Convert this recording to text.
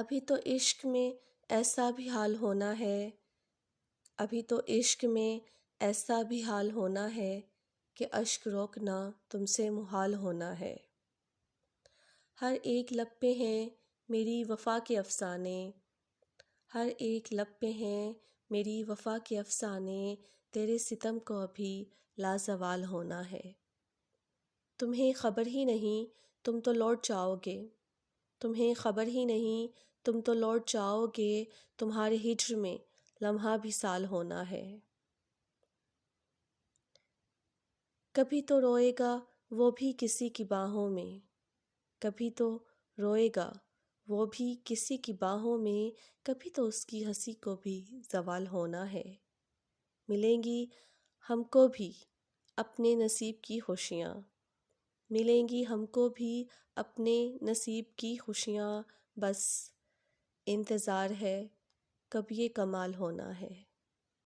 ابھی تو عشق میں ایسا بھی حال ہونا ہے، ابھی تو عشق میں ایسا بھی حال ہونا ہے کہ اشک روکنا تم سے محال ہونا ہے۔ ہر ایک لب پہ ہیں میری وفا کے افسانے، ہر ایک لب پہ ہیں میری وفا کے افسانے، تیرے ستم کو ابھی لازوال ہونا ہے۔ تمہیں خبر ہی نہیں تم تو لوٹ جاؤ گے، تمہیں خبر ہی نہیں تم تو لوٹ جاؤ گے، تمہارے ہجر میں لمحہ بھی سال ہونا ہے۔ کبھی تو روئے گا وہ بھی کسی کی باہوں میں، کبھی تو روئے گا وہ بھی کسی کی باہوں میں، کبھی تو اس کی ہنسی کو بھی زوال ہونا ہے۔ ملیں گی ہم کو بھی اپنے نصیب کی خوشیاں، ملیں گی ہم کو بھی اپنے نصیب کی خوشیاں، بس انتظار ہے کب یہ کمال ہونا ہے۔